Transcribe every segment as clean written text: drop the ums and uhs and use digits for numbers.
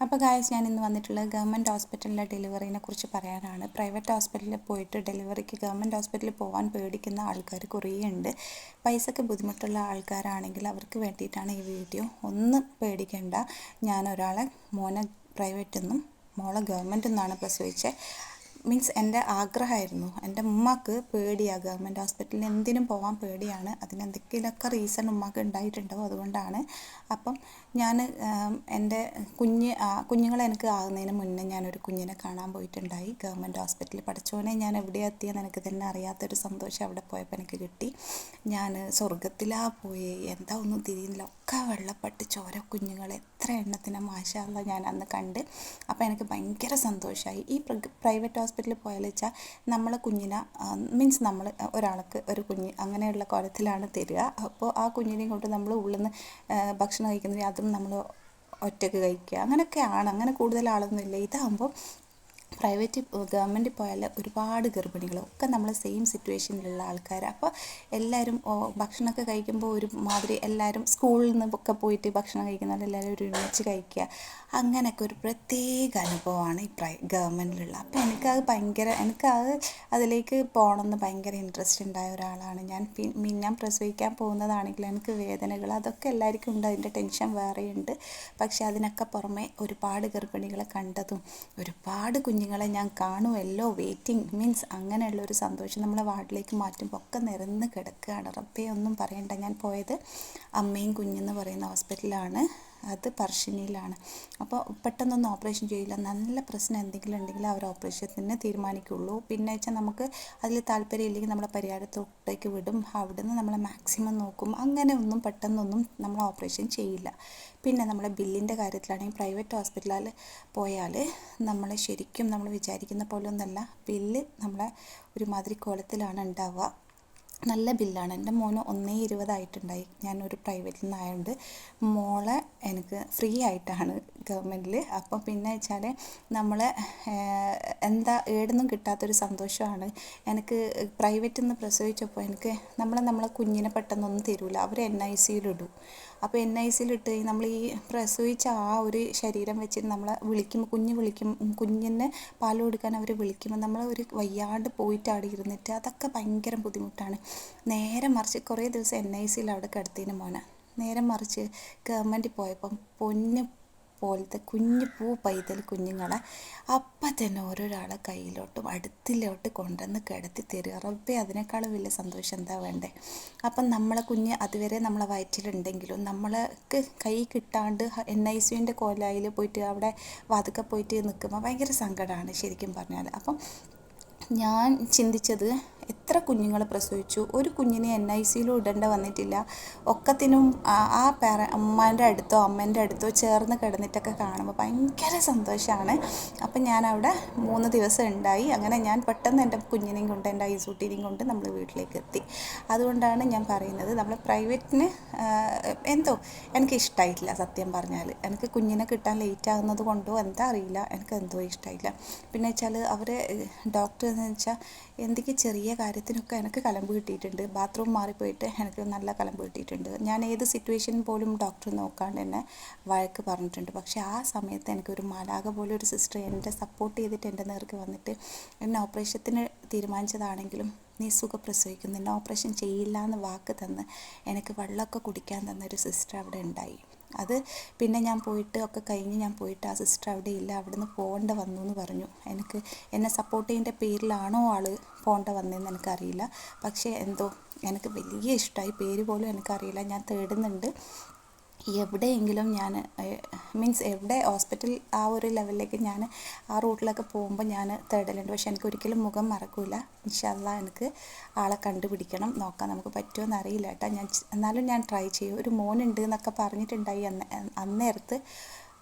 അപ്പോൾ ഗായ്സ്, ഞാൻ ഇന്ന് വന്നിട്ടുള്ളത് ഗവൺമെൻറ് ഹോസ്പിറ്റലിലെ ഡെലിവറിനെ കുറിച്ച് പറയാനാണ്. പ്രൈവറ്റ് ഹോസ്പിറ്റലിൽ പോയിട്ട് ഡെലിവറിക്ക് ഗവൺമെൻറ് ഹോസ്പിറ്റലിൽ പോകാൻ പേടിക്കുന്ന ആൾക്കാർ കുറേ ഉണ്ട്. പൈസയ്ക്ക് ബുദ്ധിമുട്ടുള്ള ആൾക്കാരാണെങ്കിൽ അവർക്ക് വേണ്ടിയിട്ടാണ് ഈ വീഡിയോ. ഒന്നും പേടിക്കേണ്ട. ഞാൻ ഒരാളെ മോനെ പ്രൈവറ്റിൽ നിന്നും മോളെ ഗവൺമെൻറ് നിന്നാണ് പ്രസവിച്ചത്. മീൻസ് എൻ്റെ ആഗ്രഹമായിരുന്നു. എൻ്റെ ഉമ്മക്ക് പേടിയാണ് ഗവൺമെൻറ് ഹോസ്പിറ്റലിൽ എന്തിനും പോകാൻ പേടിയാണ്. അതിനെന്തെങ്കിലുമൊക്കെ റീസൺ ഉമ്മക്ക് ഉണ്ടായിട്ടുണ്ടാവും, അതുകൊണ്ടാണ്. അപ്പം ഞാൻ എൻ്റെ കുഞ്ഞുങ്ങളെ എനിക്ക് ആകുന്നതിന് മുന്നേ ഞാനൊരു കുഞ്ഞിനെ കാണാൻ പോയിട്ടുണ്ടായി ഗവൺമെൻറ് ഹോസ്പിറ്റലിൽ. പഠിച്ചോനെ, ഞാൻ എവിടെയാണ് എത്തിയെന്ന് എനിക്ക് തന്നെ അറിയാത്തൊരു സന്തോഷം അവിടെ പോയപ്പോൾ എനിക്ക് കിട്ടി. ഞാൻ സ്വർഗത്തിലാണ് പോയി, എന്താ ഒന്നും തിരിയുന്നില്ല. ഒക്കെ വെള്ളപ്പെട്ട് ചോര കുഞ്ഞുങ്ങൾ എത്ര എണ്ണത്തിനാണ് മാഷാ അല്ലാഹ് ഞാൻ അന്ന് കണ്ട്. അപ്പോൾ എനിക്ക് ഭയങ്കര സന്തോഷമായി. ഈ പ്രൈവറ്റ് ഹോസ്പിറ്റലിൽ പോയാൽ വെച്ചാൽ നമ്മളെ കുഞ്ഞിനെ മീൻസ് നമ്മൾ ഒരാൾക്ക് ഒരു കുഞ്ഞ് അങ്ങനെയുള്ള കോലത്തിലാണ് തരിക. അപ്പോൾ ആ കുഞ്ഞിനെയും കൊണ്ട് നമ്മൾ ഉള്ളിൽ നിന്ന് ഭക്ഷണം കഴിക്കുന്നത് അതും നമ്മൾ ഒറ്റയ്ക്ക് കഴിക്കുക, അങ്ങനെയൊക്കെയാണ്. അങ്ങനെ കൂടുതൽ ആളൊന്നുമില്ല. ഇതാകുമ്പോൾ ഗവൺമെൻറ്റിൽ പോയാൽ ഒരുപാട് ഗർഭിണികളൊക്കെ നമ്മൾ സെയിം സിറ്റുവേഷനിലുള്ള ആൾക്കാർ. അപ്പോൾ എല്ലാവരും ഭക്ഷണമൊക്കെ കഴിക്കുമ്പോൾ ഒരു മാതിരി എല്ലാവരും സ്കൂളിൽ നിന്നൊക്കെ പോയിട്ട് ഭക്ഷണം കഴിക്കുന്നവർ എല്ലാവരും ഒരുമിച്ച് കഴിക്കുക, അങ്ങനെയൊക്കെ ഒരു പ്രത്യേക അനുഭവമാണ് ഈ ഗവൺമെൻറ്റിലുള്ള. അപ്പോൾ എനിക്കത് അതിലേക്ക് പോകണമെന്ന് ഭയങ്കര ഇൻട്രസ്റ്റ് ഉണ്ടായ ഒരാളാണ് ഞാൻ. ഞാൻ പ്രസവിക്കാൻ പോകുന്നതാണെങ്കിൽ എനിക്ക് വേദനകൾ അതൊക്കെ എല്ലാവർക്കും ഉണ്ട്, അതിൻ്റെ ടെൻഷൻ വേറെയുണ്ട്. പക്ഷേ അതിനൊക്കെ പുറമെ ഒരുപാട് ഗർഭിണികളെ കണ്ടതും ഒരുപാട് കുഞ്ഞുങ്ങളെ ഞാൻ കാണുമല്ലോ, വെയിറ്റിംഗ് മീൻസ് അങ്ങനെയുള്ളൊരു സന്തോഷം. നമ്മളെ വാർഡിലേക്ക് മാറ്റുമ്പോൾ ഒക്കെ നിരന്ന് കിടക്കുകയാണ്. റബ്ബേ, ഒന്നും പറയണ്ട. ഞാൻ പോയത് അമ്മയും കുഞ്ഞെന്ന് പറയുന്ന ഹോസ്പിറ്റലാണ്. അത് പറശ്ശിനിയിലാണ്. അപ്പോൾ പെട്ടെന്നൊന്നും ഓപ്പറേഷൻ ചെയ്യില്ല. നല്ല പ്രശ്നം എന്തെങ്കിലും ഉണ്ടെങ്കിൽ അവർ ഓപ്പറേഷത്തിന് തീരുമാനിക്കുള്ളൂ. പിന്നെ വെച്ചാൽ നമുക്ക് അതിൽ താല്പര്യം ഇല്ലെങ്കിൽ നമ്മളെ പരിഹാരത്തോട്ടേക്ക് വിടും. അവിടുന്ന് നമ്മളെ മാക്സിമം നോക്കും. അങ്ങനെ ഒന്നും പെട്ടെന്നൊന്നും നമ്മൾ ഓപ്പറേഷൻ ചെയ്യില്ല. പിന്നെ നമ്മളെ ബില്ലിൻ്റെ കാര്യത്തിലാണെങ്കിൽ പ്രൈവറ്റ് ഹോസ്പിറ്റലിൽ പോയാൽ നമ്മൾ ശരിക്കും നമ്മൾ വിചാരിക്കുന്ന പോലെ ഒന്നല്ല. ബില്ല് നമ്മളെ ഒരുമാതിരി കോലത്തിലാണ് ഉണ്ടാവുക. നല്ല ബില്ലാണ്. എൻ്റെ മോന് 1,20 ഞാനൊരു പ്രൈവറ്റിൽ നിന്നായതുകൊണ്ട് മോളെ എനിക്ക് ഫ്രീ ആയിട്ടാണ് ഗവൺമെൻറ്റിൽ. അപ്പം പിന്നെ വെച്ചാൽ നമ്മൾ എന്താ ഏടുന്നും കിട്ടാത്തൊരു സന്തോഷമാണ് എനിക്ക്. പ്രൈവറ്റിൽ നിന്ന് പ്രസവിച്ചപ്പോൾ എനിക്ക് നമ്മളെ കുഞ്ഞിനെ പെട്ടെന്നൊന്നും തരില്ല. അവർ NICയിലിടും. അപ്പോൾ NICയിലിട്ട് നമ്മൾ ഈ പ്രസവിച്ച ആ ഒരു ശരീരം വെച്ചിട്ട് നമ്മളെ കുഞ്ഞിനെ പാൽ കൊടുക്കാൻ അവർ വിളിക്കുമ്പോൾ നമ്മൾ ഒരു വയ്യാണ്ട് പോയിട്ട് അവിടെ ഇരുന്നിട്ട് അതൊക്കെ ഭയങ്കര ബുദ്ധിമുട്ടാണ്. നേരെ മറിച്ച് കുറേ ദിവസം NICയിൽ അവിടെ കിടത്തിന് മോനെ. നേരെ മറിച്ച് ഗവൺമെൻറ്റിൽ പോയപ്പം പൊന്ന് പോലത്തെ കുഞ്ഞു പൈതൽ കുഞ്ഞുങ്ങളെ അപ്പം തന്നെ ഓരോരാളെ കയ്യിലോട്ടും അടുത്തിലോട്ട് കൊണ്ടുവന്ന് കിടത്തി തരിക. റബ്ബേ, അതിനേക്കാളും വലിയ സന്തോഷം എന്താ വേണ്ടേ? അപ്പം നമ്മളെ കുഞ്ഞ് അതുവരെ നമ്മളെ വയറ്റിലുണ്ടെങ്കിലും നമ്മൾക്ക് കൈ കിട്ടാണ്ട് NICൻ്റെ കോലായിൽ പോയിട്ട് അവിടെ വാതുക്കെ പോയിട്ട് നിൽക്കുമ്പോൾ ഭയങ്കര സങ്കടമാണ് ശരിക്കും പറഞ്ഞാൽ. അപ്പം ഞാൻ ചിന്തിച്ചത്, എത്ര കുഞ്ഞുങ്ങൾ പ്രസവിച്ചു, ഒരു കുഞ്ഞിനെ NICയിലും ഇടേണ്ട വന്നിട്ടില്ല. ഒക്കത്തിനും ഉമ്മാൻ്റെ അടുത്തോ അമ്മേൻ്റെ അടുത്തോ ചേർന്ന് കിടന്നിട്ടൊക്കെ കാണുമ്പോൾ ഭയങ്കര സന്തോഷമാണ്. അപ്പം ഞാൻ അവിടെ 3 ദിവസം ഉണ്ടായി. അങ്ങനെ ഞാൻ പെട്ടെന്ന് എൻ്റെ കുഞ്ഞിനെയും കൊണ്ട് എൻ്റെ ഐസൂട്ടിനെയും കൊണ്ട് നമ്മൾ വീട്ടിലേക്ക് എത്തി. അതുകൊണ്ടാണ് ഞാൻ പറയുന്നത്, നമ്മൾ പ്രൈവറ്റിന് എന്തോ എനിക്കിഷ്ടമായിട്ടില്ല സത്യം പറഞ്ഞാൽ. എനിക്ക് കുഞ്ഞിനെ കിട്ടാൻ ലേറ്റ് ആകുന്നത് കൊണ്ടോ എന്താ അറിയില്ല, എനിക്ക് എന്തോ ഇഷ്ടമായില്ല. പിന്നെ വെച്ചാൽ അവർ ഡോക്ടർ എന്ന് വെച്ചാൽ എന്തൊക്കെ ചെറിയ കാര്യത്തിനൊക്കെ എനിക്ക് കലമ്പ് കിട്ടിയിട്ടുണ്ട്. ബാത്റൂം മാറിപ്പോയിട്ട് എനിക്ക് നല്ല കലമ്പ് കിട്ടിയിട്ടുണ്ട്. ഞാൻ ഏത് സിറ്റുവേഷൻ പോലും ഡോക്ടർ നോക്കാണ്ട് എന്നെ വഴക്ക് പറഞ്ഞിട്ടുണ്ട്. പക്ഷേ ആ സമയത്ത് എനിക്കൊരു മാലാഖ പോലെ ഒരു സിസ്റ്റർ എൻ്റെ സപ്പോർട്ട് ചെയ്തിട്ട് എൻ്റെ നേർക്ക് വന്നിട്ട് എന്നെ ഓപ്പറേഷത്തിന് തീരുമാനിച്ചതാണെങ്കിലും നീ സുഖപ്രസവിക്കും, നിന്നെ ഓപ്പറേഷൻ ചെയ്യില്ല എന്ന് വാക്ക് തന്ന് എനിക്ക് വെള്ളമൊക്കെ കുടിക്കാൻ തന്നൊരു സിസ്റ്റർ അവിടെ ഉണ്ടായി. അത് പിന്നെ ഞാൻ പോയിട്ട് ഒക്കെ കഴിഞ്ഞ് ഞാൻ പോയിട്ട് ആ സിസ്റ്റർ അവിടെ ഇല്ല, അവിടുന്ന് പോകേണ്ട വന്നു എന്ന് പറഞ്ഞു. എന്നെ സപ്പോർട്ട് ചെയ്യുന്നതിൻ്റെ പേരിലാണോ ആൾ പോകേണ്ട വന്നതെന്ന് എനിക്കറിയില്ല. പക്ഷേ എന്തോ എനിക്ക് വലിയ ഇഷ്ടമായി. പേര് പോലും എനിക്കറിയില്ല. ഞാൻ തേടുന്നുണ്ട്. എവിടെയെങ്കിലും ഞാൻ മീൻസ് എവിടെ ഹോസ്പിറ്റൽ ആ ഒരു ലെവലിലേക്ക് ഞാൻ ആ റൂട്ടിലൊക്കെ പോകുമ്പോൾ ഞാൻ തേടലുണ്ട്. പക്ഷെ എനിക്ക് ഒരിക്കലും മുഖം മറക്കില്ല. ഇൻഷാ അല്ലാഹ് എനിക്ക് ആളെ കണ്ടുപിടിക്കണം. നോക്കാം, നമുക്ക് പറ്റുമോ എന്നറിയില്ല കേട്ടോ. എന്നാലും ഞാൻ ട്രൈ ചെയ്യും. ഒരു മോനുണ്ട് എന്നൊക്കെ പറഞ്ഞിട്ടുണ്ടായി അന്നേരത്ത്.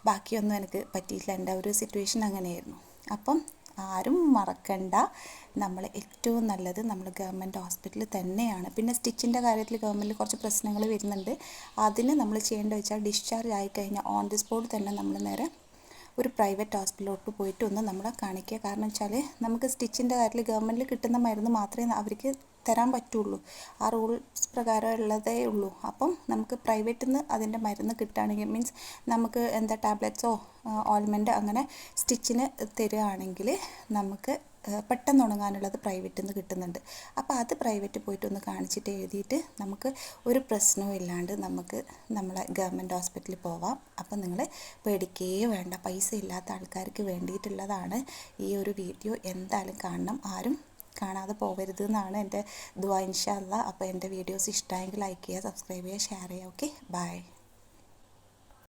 ബാക്കിയൊന്നും എനിക്ക് പറ്റിയില്ല. എൻ്റെ ഒരു സിറ്റുവേഷൻ അങ്ങനെയായിരുന്നു. അപ്പം ആരും മറക്കണ്ട, നമ്മൾ ഏറ്റവും നല്ലത് നമ്മൾ ഗവൺമെൻറ് ഹോസ്പിറ്റലിൽ തന്നെയാണ്. പിന്നെ സ്റ്റിച്ചിൻ്റെ കാര്യത്തിൽ ഗവൺമെൻറ്റിൽ കുറച്ച് പ്രശ്നങ്ങൾ വരുന്നുണ്ട്. അതിന് നമ്മൾ ചെയ്യേണ്ടത് വെച്ചാൽ ഡിസ്ചാർജ് ആയിക്കഴിഞ്ഞാൽ ഓൺ ദി സ്പോട്ട് തന്നെ നമ്മൾ നേരെ ഒരു പ്രൈവറ്റ് ഹോസ്പിറ്റലിലോട്ട് പോയിട്ട് ഒന്ന് നമ്മളെ കാണിക്കുക. കാരണം വെച്ചാൽ നമുക്ക് സ്റ്റിച്ചിൻ്റെ കാര്യത്തിൽ ഗവൺമെൻറ്റിൽ കിട്ടുന്ന മരുന്ന് മാത്രമേ അവർക്ക് തരാൻ പറ്റുള്ളൂ. ആ റൂൾസ് പ്രകാരം ഉള്ളതേ ഉള്ളൂ. അപ്പം നമുക്ക് പ്രൈവറ്റിൽ നിന്ന് അതിൻ്റെ മരുന്ന് കിട്ടുകയാണെങ്കിൽ, മീൻസ് നമുക്ക് എന്താ ടാബ്ലറ്റ്സോ ഓയിൽമെൻറ്റ് അങ്ങനെ സ്റ്റിച്ചിന് തരികയാണെങ്കിൽ നമുക്ക് പെട്ടെന്ന് ഉണങ്ങാനുള്ളത് പ്രൈവറ്റിൽ നിന്ന് കിട്ടുന്നുണ്ട്. അപ്പോൾ അത് പ്രൈവറ്റ് പോയിട്ടൊന്ന് കാണിച്ചിട്ട് എഴുതിയിട്ട് നമുക്ക് ഒരു പ്രശ്നവും ഇല്ലാണ്ട് നമുക്ക് നമ്മളെ ഗവൺമെൻറ് ഹോസ്പിറ്റലിൽ പോവാം. അപ്പം നിങ്ങൾ പേടിക്കേ വേണ്ട. പൈസ ഇല്ലാത്ത ആൾക്കാർക്ക് വേണ്ടിയിട്ടുള്ളതാണ് ഈ ഒരു വീഡിയോ. എന്തായാലും കാണണം, ആരും കാണാതെ പോകരുത് എന്നാണ് എൻ്റെ ദുആ ഇൻഷാ അല്ലാഹ്. അപ്പോൾ എൻ്റെ വീഡിയോസ് ഇഷ്ടമായെങ്കിൽ ലൈക്ക് ചെയ്യുക, സബ്സ്ക്രൈബ് ചെയ്യുക, ഷെയർ ചെയ്യുക. Okay, by.